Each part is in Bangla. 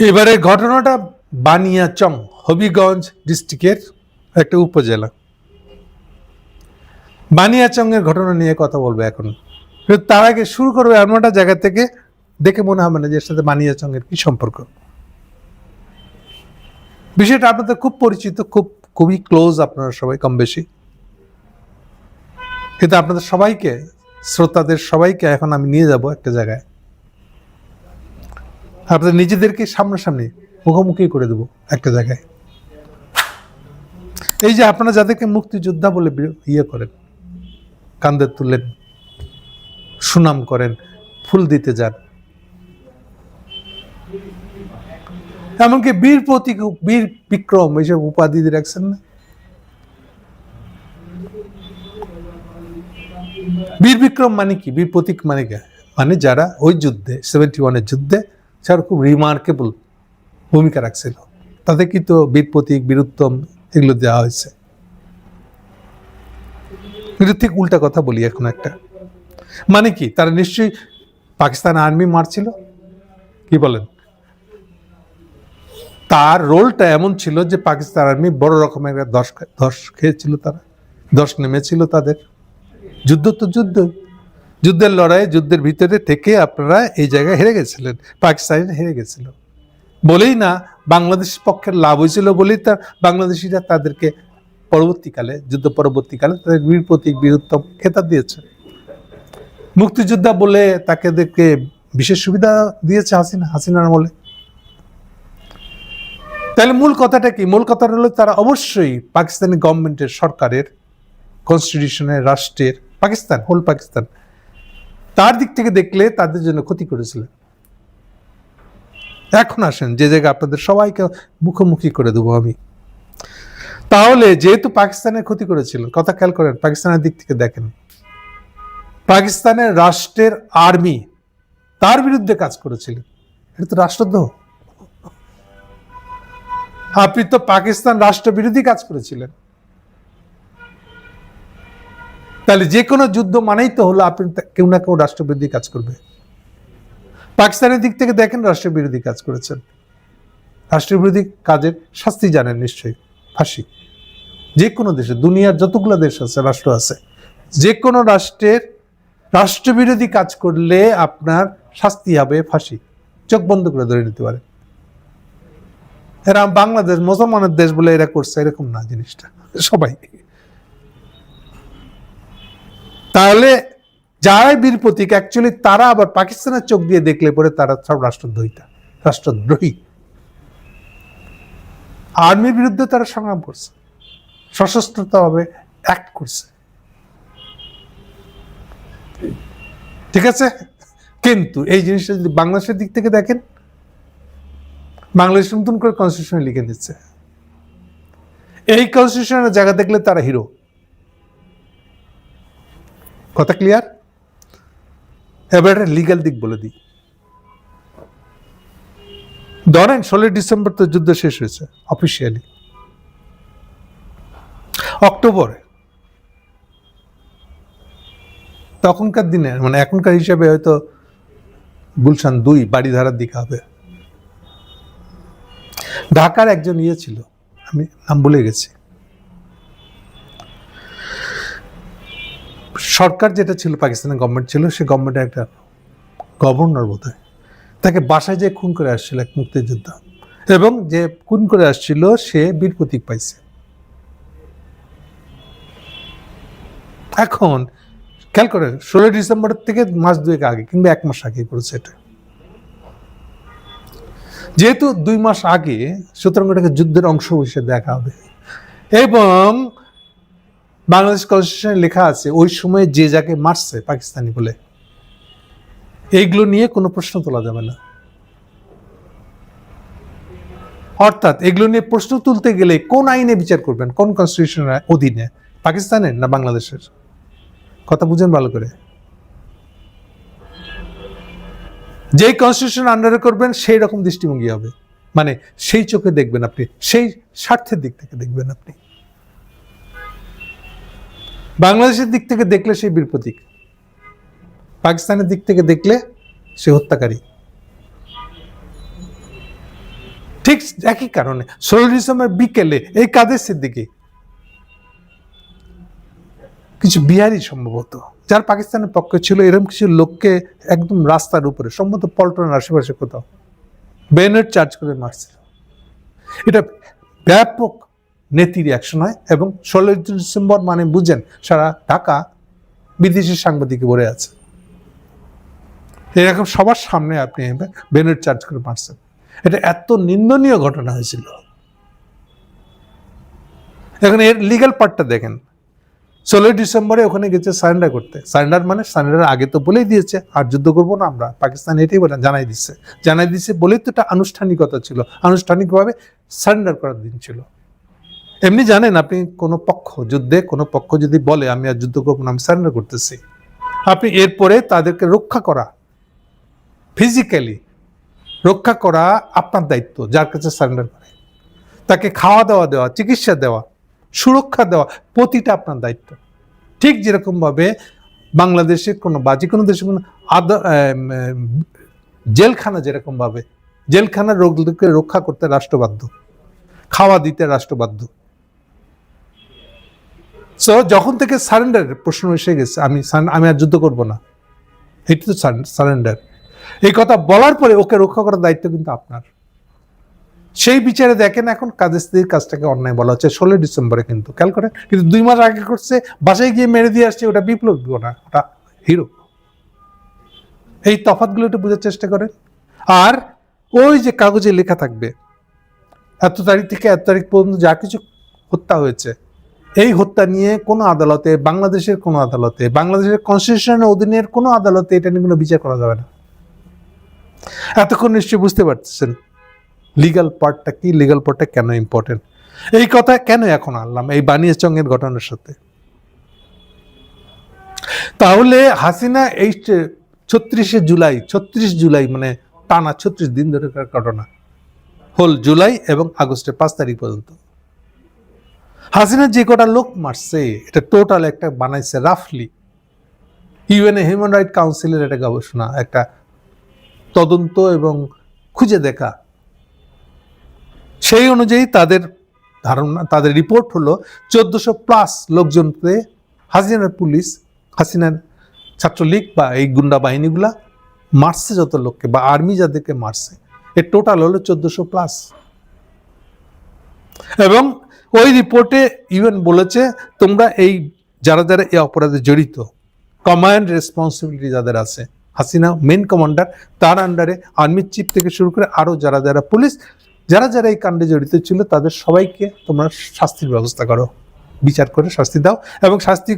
এবারে ঘটনাটা বানিয়াচং, হবিগঞ্জ ডিস্ট্রিক্টের একটা উপজেলা। বানিয়াচং এর ঘটনা নিয়ে কথা বলবো এখন। তার আগে শুরু করবো এমন একটা জায়গা থেকে, দেখে মনে হবে না যে এর সাথে বানিয়াচং এর কি সম্পর্ক। বিষয়টা আপনাদের খুব পরিচিত, খুবই ক্লোজ, আপনারা সবাই কম বেশি। কিন্তু আপনাদের সবাইকে, শ্রোতাদের সবাইকে এখন আমি নিয়ে যাব একটা জায়গায়, আপনাদের নিজেদেরকে সামনাসামনি মুখোমুখি করে দেবো একটা জায়গায়। এই যে আপনারা যাদেরকে মুক্তিযোদ্ধা বলে ইয়ে করেন, কান্দে তুলেন, সুনাম করেন, ফুল দিতে যান, এমনকি বীর প্রতীক, বীর বিক্রম, এইসব উপাধি রাখছেন না। বীর বিক্রম মানে কি? বীর প্রতীক মানে কি? মানে যারা ওই যুদ্ধে 71-এর যুদ্ধে যারা খুব রিমার্কেবল ভূমিকা রাখছিল, তাদের কিন্তু বীর প্রতীক, বীরুত্তম এগুলো দেওয়া হয়েছে। কিন্তু ঠিক উল্টা কথা বলি এখন একটা, মানে কি তারা নিশ্চয়ই পাকিস্তান আর্মি মারছিল, কি বলেন? তার রোলটা এমন ছিল যে পাকিস্তান আর্মি বড় রকমের ধস খেয়েছিল, তারা ধস নেমেছিল তাদের। যুদ্ধ তো যুদ্ধ, যুদ্ধের লড়াই, যুদ্ধের ভিতরে থেকে আপনারা এই জায়গায় হেরে গেছিলেন, পাকিস্তান হেরে গেছিল বলেই না, বাংলাদেশ পক্ষের লাভ হয়েছিল বলেই তার বাংলাদেশিরা তাদেরকে পরবর্তীকালে, যুদ্ধ পরবর্তীকালে তাদের বীর প্রতীক, বীরুত্তম খেতাব দিয়েছে। মুক্তিযোদ্ধা বলে তাদেরকে বিশেষ সুবিধা দিয়েছে হাসিনার আমলে। তাহলে মূল কথাটা কি? মূল কথাটা হলো তারা অবশ্যই পাকিস্তানি গভর্নমেন্টের, সরকারের, কনস্টিটিউশনের, রাষ্ট্রের, পাকিস্তান, হোল পাকিস্তান, তার দিক থেকে দেখলে তাদের জন্য ক্ষতি করেছিলেন। এখন আসেন যে জায়গায় আপনাদের সবাইকে মুখোমুখি করে দেবো আমি। তাহলে যেহেতু পাকিস্তানের ক্ষতি করেছিল, কথা খেয়াল করেন, পাকিস্তানের দিক থেকে দেখেন, পাকিস্তানের রাষ্ট্রের আর্মি তার বিরুদ্ধে কাজ করেছিলেন, এটা তো রাষ্ট্রদ্রোহ। আপনি তো পাকিস্তান রাষ্ট্রবিরোধী কাজ করেছিলেন। তাহলে যে কোনো যুদ্ধ মানেই তো হলো আপনি কেউ না কেউ রাষ্ট্রবিরোধী কাজ করবে। পাকিস্তানের দিক থেকে দেখেন, রাষ্ট্রবিরোধী কাজ করেছেন। রাষ্ট্রবিরোধী কাজের শাস্তি জানেন নিশ্চয়ই, ফাঁসি। যে কোনো দেশে, দুনিয়ার যতগুলো দেশ আছে, রাষ্ট্র আছে, যে কোনো রাষ্ট্রের রাষ্ট্রবিরোধী কাজ করলে আপনার শাস্তি হবে ফাঁসি, চোখ বন্ধ করে ধরে নিতে পারে। এরা বাংলাদেশ মুসলমানের দেশ বলে এরা করছে, এরকম না জিনিসটা, সবাই। তাহলে যারাই বীর প্রতীক, অ্যাকচুয়ালি তারা আবার পাকিস্তানের চোখ দিয়ে দেখলে পরে তারা সব রাষ্ট্রদ্রোহী। আর্মির বিরুদ্ধে তারা সংগ্রাম করছে, সশস্ত্রভাবে অ্যাক্ট করছে, ঠিক আছে। কিন্তু এই জিনিসটা যদি বাংলাদেশের দিক থেকে দেখেন, বাংলাদেশ নতুন করে কনস্টিটিউশন লিখে দিচ্ছে। এই কনস্টিটিউশনের জায়গা দেখলে তারা হিরো। কথা ক্লিয়ার? এবার লিগ্যাল দিক বলে দিই। ধরেন 16 ডিসেম্বর তো যুদ্ধ শেষ হয়েছে অফিসিয়ালি। অক্টোবরে, তখনকার দিনে, মানে এখনকার হিসাবে হয়তো গুলশান 2 বাড়িধারার দিকে হবে, ঢাকার একজন ছিল, আমি নাম ভুলে গেছি, সরকার যেটা ছিল, পাকিস্তানের গভর্নমেন্ট ছিল, সে গভর্নমেন্টের একটা গভর্নর বোধ হয়, তাকে বাসায় যে খুন করে আসছিল এক মুক্তিযোদ্ধা, এবং যে খুন করে আসছিল সে বীর প্রতীক পাইছে। এখন খেয়াল করেন, 16 ডিসেম্বর থেকে মাস 2 আগে কিংবা 1 মাস আগে করেছে এটা। যেহেতু 2 মাস আগে, সুতরাং এটাকে যুদ্ধের অংশ হিসেবে দেখা হবে। এবং বাংলাদেশ কনস্টিটিউশনে লেখা আছে ওই সময় যে যাকে মারছে পাকিস্তানি বলে, এইগুলো নিয়ে কোনো প্রশ্ন তোলা যাবে না। অর্থাৎ এগুলো নিয়ে প্রশ্ন তুলতে গেলে কোন আইনে বিচার করবেন, কোন কনস্টিটিউশনের অধীনে, পাকিস্তানের না বাংলাদেশের? কথা বুঝেন ভালো করে। যেই কনস্টিটিউশন আন্ডারে করবেন সেই রকম দৃষ্টিভঙ্গি হবে, মানে সেই চোখে দেখবেন আপনি, সেই স্বার্থের দিক থেকে দেখবেন আপনি। বাংলাদেশের দিক থেকে দেখলে সেই বীর প্রতীক, পাকিস্তানের দিক থেকে দেখলে সে হত্যাকারী। ঠিক একই কারণে 16 ডিসেম্বর বিকেলে এই কাদের সিদ্দিকী কিছু বিহারি সম্ভবত যার পাকিস্তানের পক্ষে ছিল, এরকম কিছু লোককে একদম রাস্তার উপরে সম্ভবত পল্টনের আশেপাশে কোথাও বেনেট চার্জ করে মারছিল। এটা ব্যাপক নেতির অ্যাকশন হয় এবং 16 ডিসেম্বর মানে বুঝেন সারা ঢাকা বিদেশি সাংবাদিক ভরে আছে। এরকম সবার সামনে আপনি বেনেট চার্জ করে মারছেন। এটা এত নিন্দনীয় ঘটনা হয়েছিল। এখন এর লিগ্যাল পার্টটা দেখেন। 16 ডিসেম্বরে ওখানে গেছে সারেন্ডার করতে। সারেন্ডার মানে সারেন্ডার আগে তো বলেই দিয়েছে আর যুদ্ধ করবো না আমরা, পাকিস্তান এটাই বলে জানাই দিচ্ছে বলেই তো এটা আনুষ্ঠানিকতা ছিল, আনুষ্ঠানিকভাবে সারেন্ডার করার দিন ছিল। এমনি জানেন আপনি কোনো পক্ষ যুদ্ধে কোনো পক্ষ যদি বলে আমি আর যুদ্ধ করবো না, আমি সারেন্ডার করতেছি, আপনি এরপরে তাদেরকে রক্ষা করা, ফিজিক্যালি রক্ষা করা আপনার দায়িত্ব। যার কাছে সারেন্ডার করে তাকে খাওয়া দাওয়া দেওয়া, চিকিৎসা দেওয়া, সুরক্ষা দেওয়া প্রতিটা আপনার দায়িত্ব। ঠিক যেরকম ভাবে বাংলাদেশের কোনো বা যে কোনো দেশের কোনো জেলখানা যেরকম ভাবে জেলখানার রোগীকে রক্ষা করতে রাষ্ট্রবাধ্য, খাওয়া দিতে রাষ্ট্রবাধ্য। সো যখন থেকে সারেন্ডারের প্রশ্ন এসে গেছে আমি আর যুদ্ধ করব না, এটি তো সারেন্ডার। এই কথা বলার পরে ওকে রক্ষা করার দায়িত্ব কিন্তু আপনার। সেই বিচারে দেখেন এখন কাদের স্ত্রীর কাজটাকে অন্যায় বলা হচ্ছে 16 ডিসেম্বরে, কিন্তু খেয়াল করেন, কিন্তু 2 মাস আগে করছে, বাসায় গিয়ে মেরে দিয়ে আসছে, ওটা বিপ্লব না, ওটা হিরো। এই তফাৎগুলো একটু বোঝার চেষ্টা করেন। আর ওই যে কাগজে লেখা থাকবে এত তারিখ থেকে এত তারিখ পর্যন্ত যা কিছু হত্যা হয়েছে, এই হত্যা নিয়ে কোনো আদালতে, বাংলাদেশের কোনো আদালতে, বাংলাদেশের কনস্টিটিউশনের অধীনের কোনো আদালতে এটা নিয়ে কোনো বিচার করা যাবে না। এতক্ষণ নিশ্চয়ই বুঝতে পারতেছেন লিগাল পার্টটা কি, লিগাল পার্টটা কেন ইম্পর্টেন্ট। এই কথা কেন এখন আনলাম এই বানিয়াচংয়ের ঘটনার সাথে? তাহলে হাসিনা এই 36 জুলাই মানে টানা 36 দিন ধরে ঘটনা, হোল জুলাই এবং আগস্টের 5 তারিখ পর্যন্ত হাসিনা যে কটা লোক মারছে এটা টোটাল একটা বানাইছে রাফলি ইউএনএ হিউম্যান রাইট কাউন্সিলের একটা গবেষণা, একটা তদন্ত এবং খুঁজে দেখা। সেই অনুযায়ী তাদের ধারণা, তাদের রিপোর্ট হলো 1400+ লোকজনকে হাসিনার পুলিশ, হাসিনার ছাত্রলীগ বা এই গুন্ডা বাহিনীগুলা মারছে, যত লোককে বা আর্মি যাদেরকে মারছে এর টোটাল হলো 1400+। এবং ওই রিপোর্টে ইউএন বলেছে তোমরা এই যারা যারা এই অপরাধে জড়িত, কমান্ড রেসপন্সিবিলিটি যাদের আছে, হাসিনা মেন কমান্ডার, তার আন্ডারে আর্মির চিফ থেকে শুরু করে আরো যারা যারা পুলিশ, যারা যারা এই কাণ্ডে জড়িত ছিল তাদের সবাইকে তোমরা শাস্তির ব্যবস্থা করো, বিচার করে শাস্তি দাও, এবং শাস্তি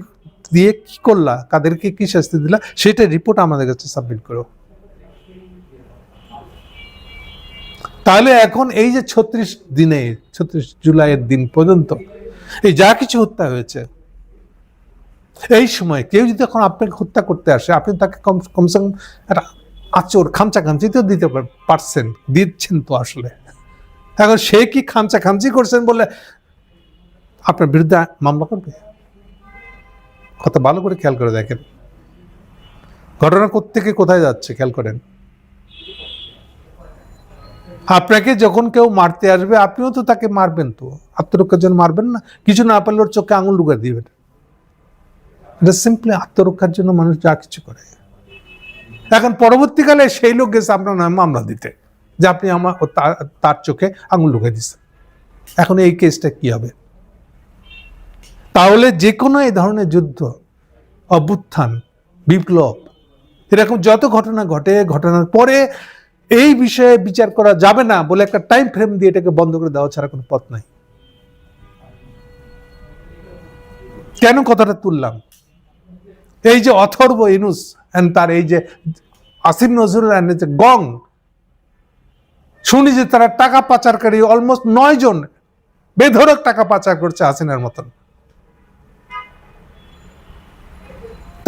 দিয়ে কি করলা, কাদেরকে কি শাস্তি দিলা সেটা রিপোর্ট আমাদের কাছে সাবমিট করো। তাহলে এখন এই যে 36 জুলাইয়ের দিন পর্যন্ত এই যা কিছু হত্যা হয়েছে, এই সময় কেউ যদি এখন আপনাকে হত্যা করতে আসে, আপনি তাকে কমসে কম একটা আচর খামচি তো দিতে পারছেন, দিচ্ছেন তো আসলে। এখন সে কি খামচি করছেন বলে আপনার বিরুদ্ধে মামলা করবে? কথা ভালো করে খেয়াল করে দেখেন, ঘটনা কোত্থেকে কোথায় যাচ্ছে খেয়াল করেন। আপনাকে যখন কেউ মারতে আসবে আপনিও তো তাকে মারবেন, তো আত্মরক্ষার জন্য মারবেন না, কিছু না পারলে ওর চোখে আঙুল ঢুকে দিবেন। এটা সিম্পলি আত্মরক্ষার জন্য মানুষ যা কিছু করে। এখন পরবর্তীকালে সেই লোক গেছে আপনার নামে মামলা দিতে যে আপনি আমার তার চোখে আঙুল ঢুকে দিচ্ছেন। এখন এই কেসটা কি হবে? তাহলে যে কোনো এই ধরনের যুদ্ধ, অভ্যুত্থান, বিপ্লব, এরকম যত ঘটনা ঘটে, ঘটনার পরে এই বিষয়ে বিচার করা যাবে না বলে একটা টাইম ফ্রেম দিয়ে এটাকে বন্ধ করে দেওয়া ছাড়া কোনো পথ নাই। কেন কথাটা তুললাম? এই যে অথর্ব ইউনূস তার এই যে আসিফ নজরুল যে গং, শুনি যে তারা টাকা পাচারকারী অলমোস্ট 9 জন বেধড়ক টাকা পাচার করছে হাসিনার মতন।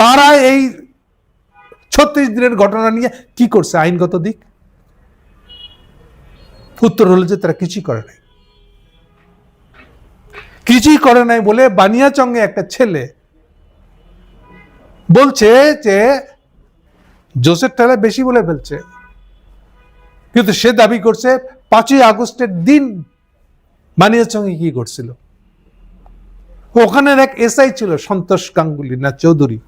তারা এই 36 দিনের ঘটনা নিয়ে কি করছে আইনগত দিক? উত্তর হলো যে তারা কিছুই করে নাই বলে বানিয়াচংয়ে একটা ছেলে বলছে যে জোসেফ টেলর বেশি বলে ফেলছে, কিন্তু সে দাবি করছে 5ই আগস্টের দিন বানিয়াচংয়ে কি করছিল? ওখানের এক এসআই ছিল সন্তোষ গাঙ্গুলি না চৌধুরী,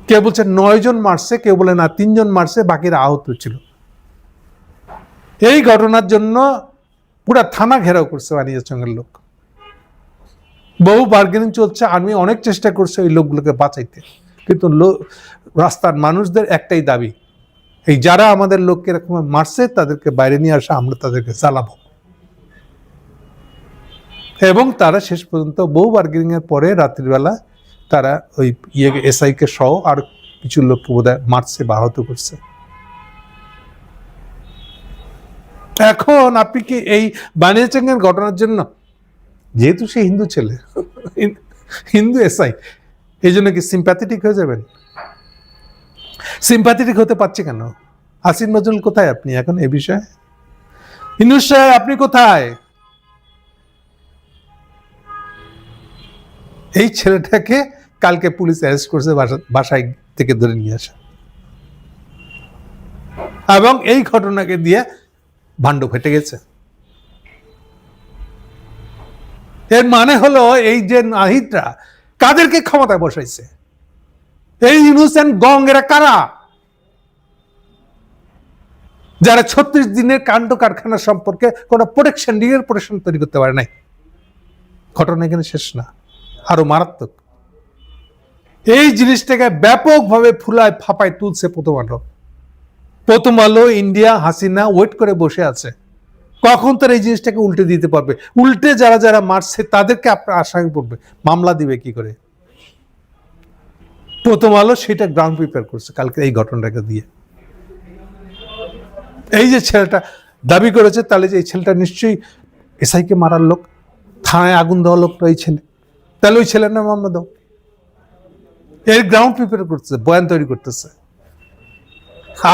কেউ বলছে 9 জন মারছে, কেউ বলে না 3 জন মারছে, বাকিরা আহত ছিল। এই ঘটনার জন্য পুরা থানা ঘেরাও করছে বানিয়াচংয়ের লোক। বহু বার্গেনিং চলছে, আর্মি অনেক চেষ্টা করছে ওই লোকগুলোকে বাঁচাইতে, কিন্তু রাস্তার মানুষদের একটাই দাবি, এই যারা আমাদের লোককে এরকম মারছে তাদেরকে বাইরে নিয়ে আসা, আমরা তাদেরকে চালাবো। এবং তারা শেষ পর্যন্ত বহু বার্গেনিং এর পরে রাত্রিবেলা তারা ওই এসআই কে সহ আর কিছু লোককে বোধহয় মারছে বা আহত করছে। এখন আপনি কি এই বানিয়াচংয়ের ঘটনার জন্য, যেহেতু সে হিন্দু ছেলে, হিন্দু এসআই, এই জন্য কি সিম্প্যাথেটিক হয়ে যাবেন? সিম্প্যাথেটিক হতে পারছে কেন? আসিফ নজরুল কোথায় আপনি এখন এ বিষয়ে? ইউনূস সাহেব আপনি কোথায়? এই ছেলেটাকে কালকে পুলিশ অ্যারেস্ট করছে, বাসায় থেকে ধরে নিয়ে আসা, এবং এই ঘটনাকে দিয়ে ভান্ড ফেটে গেছে। এর মানে হলো এই যে নাহিদরা কাদেরকে ক্ষমতায় বসাইছে? এই ইউনূস এন্ড গং এরা কারা? যারা 36 দিনের কাণ্ড কারখানা সম্পর্কে কোনো প্রোটেকশন, লিগ্যাল প্রোটেকশন তৈরি করতে পারে নাই। ঘটনা এখানে শেষ না, আরো মারাত্মক। এই জিনিসটাকে ব্যাপকভাবে ফুলায় ফাপায় তুলছে প্রথম আলো ইন্ডিয়া, হাসিনা ওয়েট করে বসে আছে কখন তার এই জিনিসটাকে উল্টে দিতে পারবে। উল্টে যারা যারা মারছে তাদেরকে আপনার আসামি পড়বে, মামলা দিবে কি করে। প্রথম আলো সেটা গ্রাউন্ড প্রিপেয়ার করছে কালকে এই ঘটনাটাকে দিয়ে। এই যে ছেলেটা দাবি করেছে, তাহলে যে এই ছেলেটা নিশ্চয়ই এসআইকে মারার লোক, থানায় আগুন দেওয়া লোকটা এই ছেলে, তাহলে ওই ছেলের নাম মামলা দাও। এর গ্রাউন্ড প্রিপেয়ার করতেছে, বয়ান তৈরি করতেছে।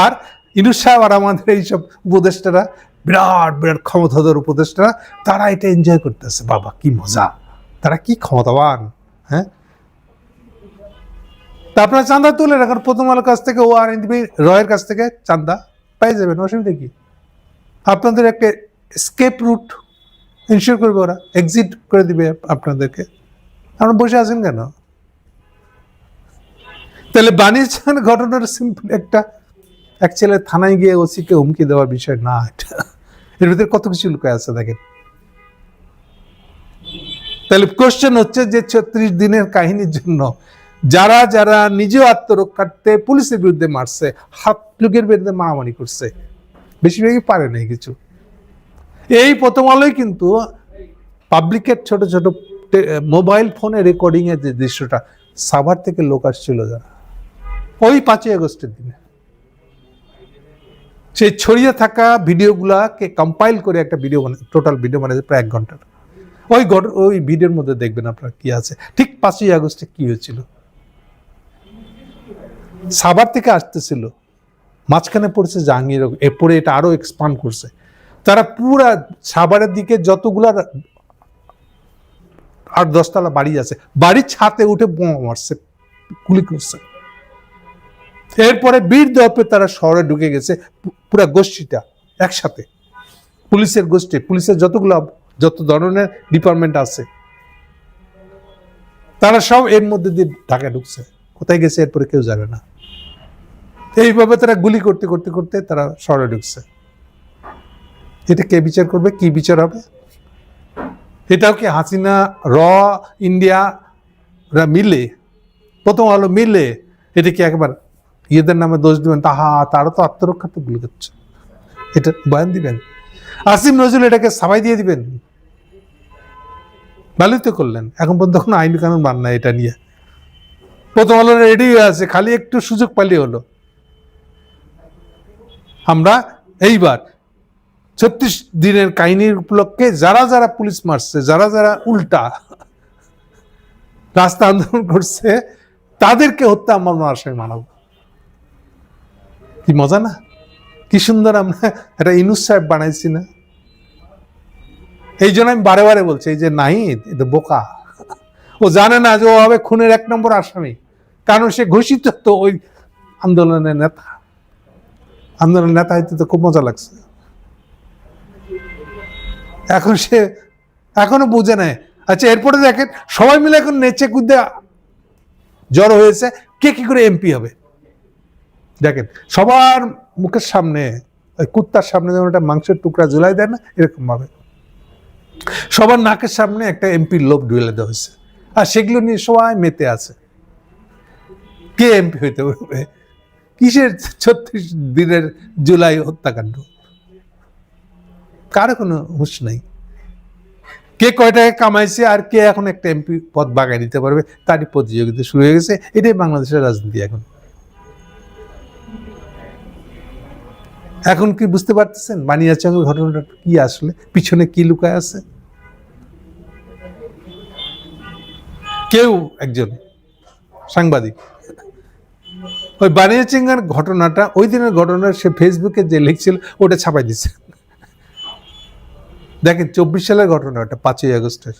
আর ইউনূস সাহেব আর আমাদের এইসব উপদেষ্টারা, বিরাট বিরাট ক্ষমতাধর উপদেষ্টারা, তারা এটা এনজয় করতেছে। বাবা কি মজা, তারা কি ক্ষমতাবান। হ্যাঁ, তা আপনারা চাঁদা তুলেন এখন প্রথম আলোর কাছ থেকে, ও আর রয়ের কাছ থেকে চাঁদা পাই যাবেন, অসুবিধা কি? আপনাদের একটা স্কেপ রুট ইনশিওর করবে, ওরা এক্সিট করে দিবে আপনাদেরকে। আপনারা বসে আছেন কেন? তাহলে বানিয়াচং ঘটনাটা সিম্পল একটা, এক ছেলে থানায় গিয়ে ওসিকে হুমকি দেওয়ার বিষয় না, এটা এর ভিতরে কত কিছু লুকায় আছে দেখেন। তাহলে কোশ্চেন হচ্ছে যে 36 দিনের কাহিনীর জন্য যারা যারা নিজেও আত্মরক্ষার্থে পুলিশের বিরুদ্ধে মারছে, হাত লোকের বিরুদ্ধে মারামারি করছে, বেশিরভাগই পারে নাই কিছু। এই প্রথম আলোই কিন্তু পাবলিকের ছোট ছোট মোবাইল ফোনে রেকর্ডিং এর যে দৃশ্যটা, সাভার থেকে লোক আসছিল যারা ওই 5ই আগস্টের দিনে, সেই ছড়িয়ে থাকা ভিডিওগুলাকে কম্পাইল করে একটা ভিডিও বানায়, টোটাল ভিডিও বানায় প্রায় 1 ঘন্টার। ওই ভিডিওর মধ্যে দেখবেন আপনার কি আছে, ঠিক 5ই আগস্টে কি হয়েছিল। সাভার থেকে আসতেছিল, মাঝখানে পড়েছে জাহাঙ্গীর, এরপরে এটা আরো এক্সপান্ড করছে। তারা পুরা সাভারের দিকে যতগুলা 8-10 তলা বাড়ি আছে, বাড়ির ছাদে উঠে বোমা মারছে, গুলি করছে। এরপরে বীর দর্পে তারা শহরে ঢুকে গেছে, পুরা গোষ্ঠীটা একসাথে, পুলিশের গোষ্ঠী, পুলিশের যত ধরনের ডিপার্টমেন্ট আছে তারা সব এর মধ্যে দিয়ে ঢাকা ঢুকছে। কোথায় গেছে এরপরে কেউ জানে না। এইভাবে তারা গুলি করতে করতে করতে তারা শহরে ঢুকছে। এটা কে বিচার করবে? কি বিচার হবে? এটাও কি হাসিনা, ইন্ডিয়া মিলে, প্রথম আলো মিলে এটা কি একবার ইয়েদের নামে দোষ দিবেন? তারা তো আত্মরক্ষার্থে গুলি করছে, এটা বয়ান দিবেন? আসিফ নজরুল এটাকে সাবাই দিয়ে দিবেন? ভালোই তো করলেন, এখন পর্যন্ত কোনো আইন কানুন মান না এটা নিয়ে। প্রথম আলো রেডি হয়ে আছে, খালি একটু সুযোগ পাইলে হলো। আমরা এইবার 36 দিনের কাহিনীর উপলক্ষে যারা যারা পুলিশ মারছে, যারা যারা উল্টা রাস্তা আন্দোলন করছে, তাদেরকে হত্যা মামলার আসামি মানাবো। কি মজা না? কি সুন্দর আমরা এটা ইউনূস সাহেব বানাইছি না? এই জন্য আমি বারে বারে বলছি, এই যে নাহিদ এটা বোকা, ও জানে না যে ও হবে খুনের 1 নম্বর আসামি, কারণ সে ঘোষিত তো ওই আন্দোলনের নেতা হইতে তো খুব মজা লাগছে। এখন সে এখনো বুঝে নেয়। আচ্ছা, এরপরে দেখেন সবাই মিলে এখন নেচে কুদে জড়ো হয়েছে কে কি করে এমপি হবে। দেখেন সবার মুখের সামনে, ওই কুত্তার সামনে যেমন একটা মাংসের টুকরা ঝুলাই দেয় না, এরকম ভাবে সবার নাকের সামনে একটা এমপির লোভ ঢুলে দেওয়া হয়েছে, আর সেগুলো নিয়ে সবাই মেতে আছে। কে এমপি হইতে পারবে? কিসের 36 দিনের জুলাই হত্যাকাণ্ড? কারো কোনো হুঁশ নাই। কে কয় টাকা কামাইছে আর কে এখন একটা এমপি পদ বাগায় নিতে পারবে, তারই প্রতিযোগিতা শুরু হয়ে গেছে। এটাই বাংলাদেশের রাজনীতি এখন। এখন কি বুঝতে পারতেছেন বানিয়াচংয়ের ঘটনাটা কি, আসলে পিছনে কি লুকায় আছে? কেউ একজন সাংবাদিক ওই বানিয়াচংয়ের ঘটনাটা, ওই দিনের ঘটনা সে ফেসবুকে যে লিখছিল ওটা ছাপাই দিচ্ছে। দেখেন 24 সালের ঘটনা, ওটা 5ই আগস্টের।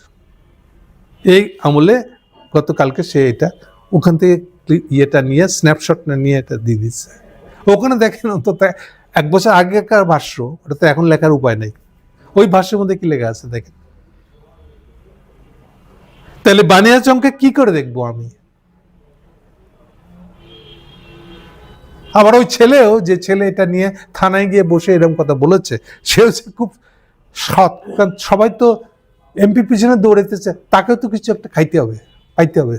এই আমলে গতকালকে সে এটা ওখান থেকে ইয়েটা নিয়ে স্ন্যাপশটটা নিয়ে এটা দিয়ে দিচ্ছে। ওখানে দেখেন অন্তত 1 বছর আগেকার ভাষ্য, ওটা তো এখন লেখার উপায় নেই। ওই ভাষ্যের মধ্যে কি লেখা আছে দেখেন। তাহলে বানিয়াচংকে কি করে দেখবো আমি? আবার ওই ছেলেও, যে ছেলে এটা নিয়ে থানায় গিয়ে বসে এরকম কথা বলেছে, সে হচ্ছে খুব সৎ। কারণ সবাই তো এমপি পিছনে দৌড়াইতেছে, তাকেও তো কিছু একটা খাইতে হবে, পাইতে হবে।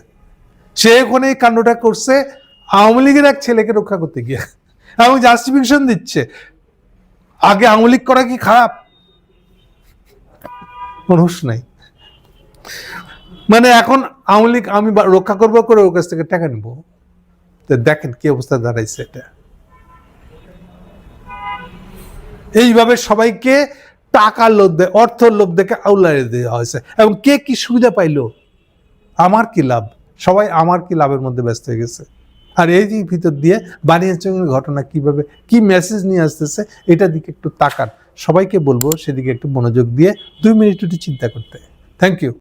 সে ওখানে এই কাণ্ডটা করছে আওয়ামী লীগের এক ছেলেকে রক্ষা করতে গিয়ে, এবং জাস্টিফিকেশন দিচ্ছে আগে আওয়ামী লীগ করা কি খারাপ? মানুষ নাই। মানে এখন আওয়ামী লীগ আমি রক্ষা করবো করে ওর কাছ থেকে টাকা নিব। দেখেন কি অবস্থা দাঁড়াইছে এটা। এইভাবে সবাইকে টাকার লোভ দেয়, অর্থের লোভ দেখে আউলারে দেওয়া হয়েছে। এবং কে কি সুবিধা পাইলো, আমার কি লাভ, সবাই আমার কি লাভের মধ্যে ব্যস্ত হয়ে গেছে। আর এই যে ভিতর দিয়ে বানিয়াচংয়ের ঘটনা কিভাবে কি মেসেজ নিয়ে আসতেছে, এটার দিকে একটু তাকান। সবাইকে বলবো সেদিকে একটু মনোযোগ দিয়ে 2 মিনিট একটু চিন্তা করতে। Thank you.